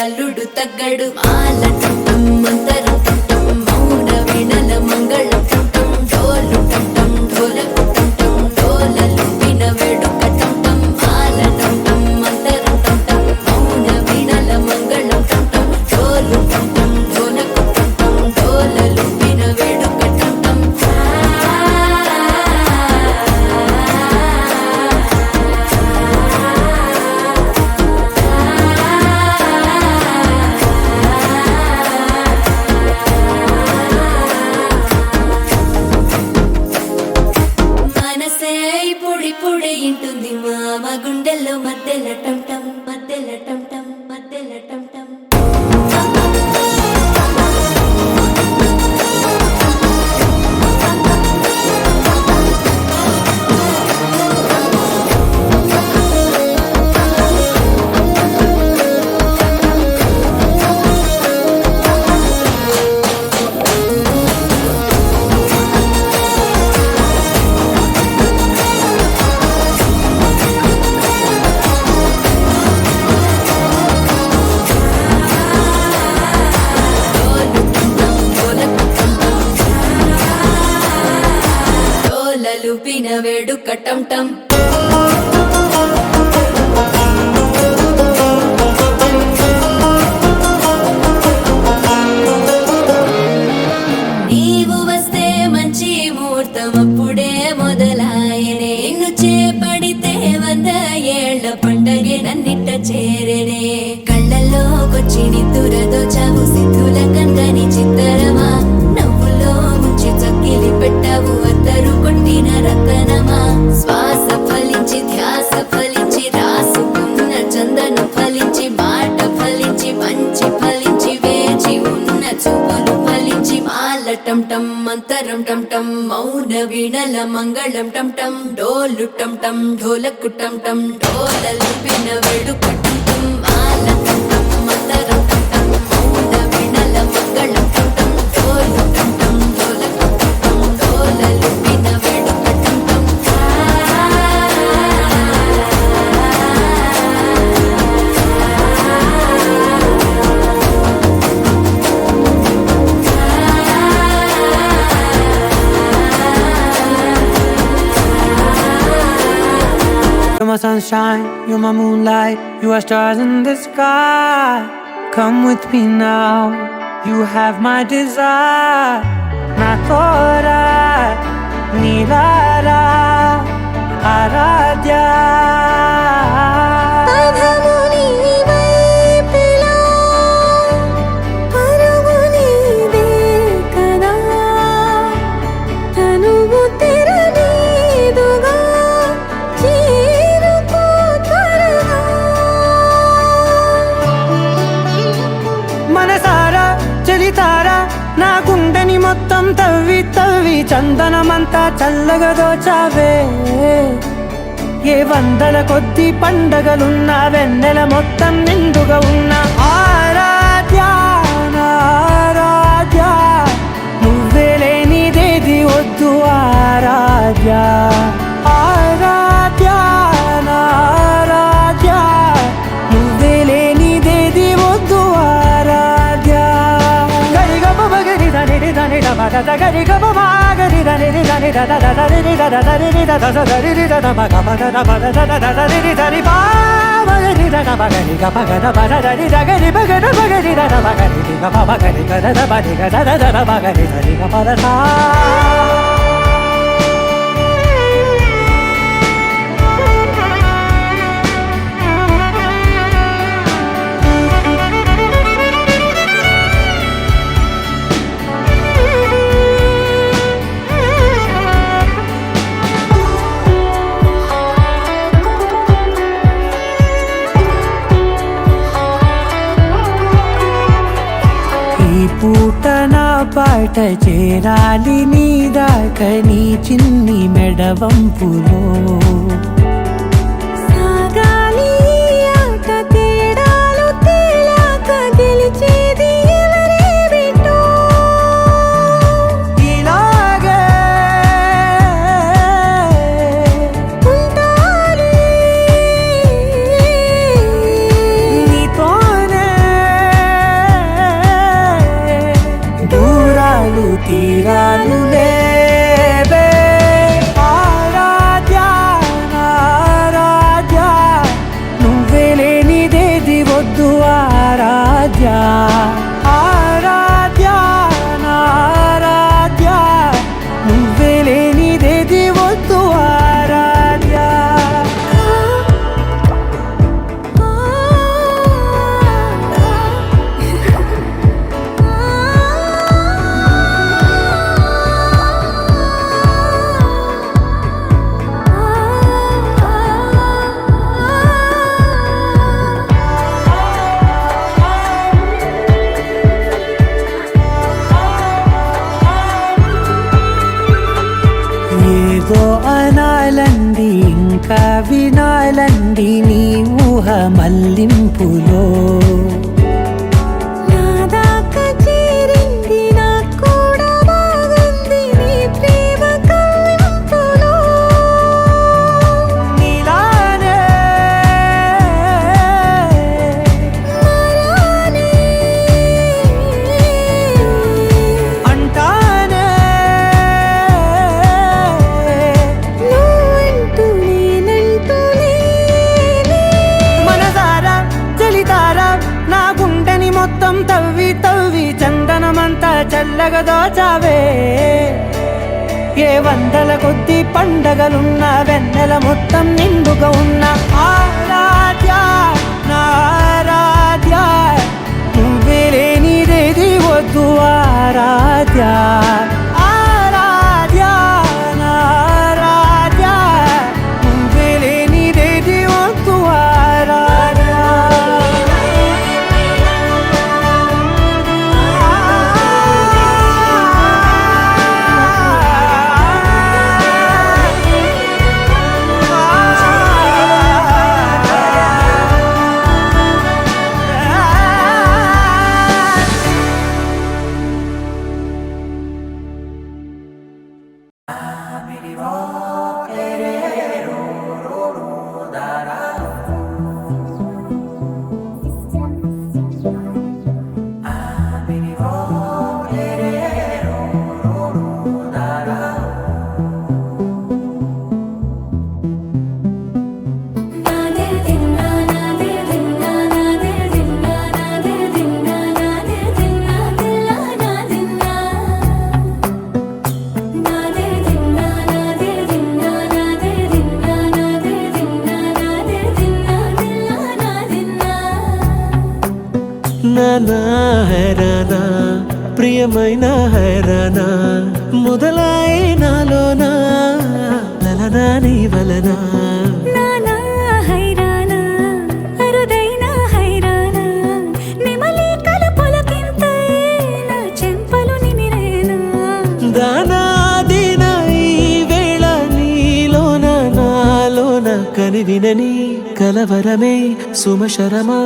అల్లుడు తగ్గడు మాలటం మంతరం టం మౌన వీణల మంగళం టం డోలు టం ఢోలకు టం డోలలు విన వేడుక టం మాలటం మంతరం టం మౌన వీణల మంగళం టం డోలు టం ఢోలకు టం డోలలు విన వేడుక టం పొడి ఇంటుంది మామ గుండెల్లో మధ్యల టం టం మధ్యల టం టం మధ్యల టం టం లూపిన వేడుక టం టం నీవు వస్తే మంచి ముహూర్తం అప్పుడే మొదలాయనే నిన్ను చేపడితే 100 ఏళ్ల పండగే నన్నిట్ట చేరనే కళ్ళల్లోకొచ్చి నిద్దురదోచావు సిద్ధుల కందని చిత్తరమా నవ్వులో ముంచి చక్కిలి పెట్టావు అద్దరు కొట్టిన రతనమా శ్వాస ఫలించి ధ్యాస ఫలించి రాసుకున్న చందనం ఫలించి మాట ఫలించి మంచి ఫలించి వేచి ఉన్న చూపులు ఫలించి మాలటం టం మంతరం టం టం మౌన వీణల మంగళం టం టం డోలు టం టం ఢోలకు టం టం డోలలు విన వేడుక టం టం మాలటం టం మంతరం టం టం మౌన వీణల మంగళం టం టం డోలు టం టం ఢోలకు టం టం డోలలు విన వేడుక టం టం You're my sunshine, you're my moonlight, you are stars in the sky. Come with me now, you have my desire. Na tora, nilara, aradhya. నా గుండెని మొత్తం తవ్వి తవ్వి చందనమంతా చల్లగా దోచావే ఏ 100 కొద్ది పండగలున్నా వెన్నెల మొత్తం నిండుగా ఉన్న ఆరాధ్య ఆరాధ్య నువ్వే లేనిదేది వద్దు ఆరాధ్య ఆరాధ్య ఆరాధ్య నువ్వే లేనిదేది వద్దు ఆరాధ్య గరి గమ గరి దని దని ద ద ద రి ద ద రి ద ద ద రి ద ద మ గ మ ద ద మ ద ద ద ద రి ద రి బా bagari da bagari ga bagada bagari bagari bagada bagari da bagari ga bagari ga da bagari ga da bagari ga bagada. పూట నా పాట చేరాలి నీ దాకా నీ చిన్ని మెడవంపులో సాగాలి ఆట తేడాలు తేలాక గెలిచేది ఎవరే బిడ్డో ఇలాగే ఉంటాలి నీతోనే దూరాలు తీరాలు లేవే ఆరాధ్యా ఆరాధ్యా నువ్వే లేనిదేది వద్దు ఆరాధ్యా ఆరాధ్యా ఆరాధ్యా నువ్వే లేనిదేది వద్దు ఆరాధ్యా. ఏదో అనాలంది ఇంకా వినాలంది నీ ఊహ మల్లింపులో నా దాకా చేరింది నాకు కూడా బాగుంది నీ ప్రేమ కవ్వింపులో నీలానే మరానే అంటానే నువ్వంటూ నేనంటూ లేనే మనసారా చలితారా నా గుండెని మొత్తం తవ్వి తవ్వి చందనమంతా చల్లగా దోచావే ఏ వందల కొద్ది పండగలున్న వెన్నెల మొత్తం నిండుగా ఉన్న ఆరాధ్యా నా ఆరాధ్యా నువ్వే లేనిదేది వద్దు ఆరాధ్యా ఆరాధ్యా నా ఆరాధ్యా నువ్వే లేనిదేది వద్దు ఆరాధ్యా. నాదే దిన్నా నాదే దిన్నా నాదే దిన్నా నాదే దిన్నా నాదే దిన్నా దిల్లా నాదిన్నా నాదే దిన్నా నాదే దిన్నా నాదే దిన్నా నాదే దిన్నా నాదే దిన్నా దిల్లా నాదిన్నా నానా హైరానా ప్రియమైన హైరానా మొదలాయి నాలోనా లలనా నీ వలనా నానా హైరానా అరుదైన హైరానా నెమలి కలుపులకింతై నా చెంపలు నిమిరేనా దానాదిన ఈ వేళ నీలోన నాలోన కనివినని కలవరమే సుమశరమా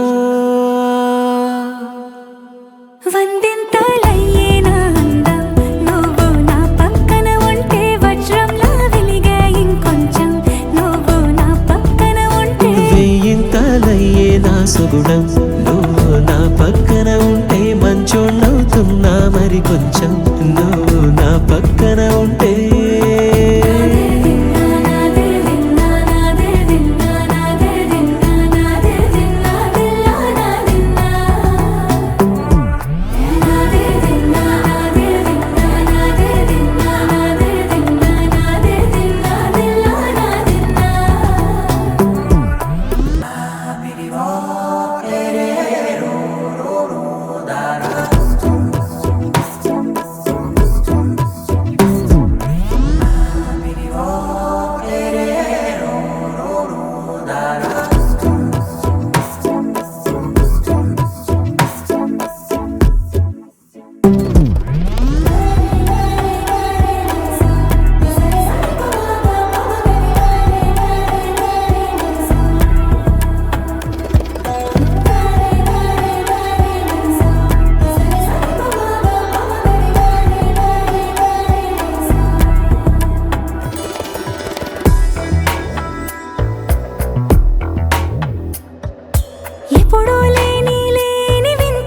వందింతలయ్యేనా అందం నువ్వు నా పక్కన ఉంటే వజ్రంలా వెలిగే ఇంకొంచెం నువ్వు నా పక్కన ఉంటే వెయ్యింతలయ్యే నా సుగుణం నువ్వు నా పక్కన ఉంటే మంచోణ్ణవుతున్నా మరి కొంచెం నువ్వు నా పక్కన ఉంటే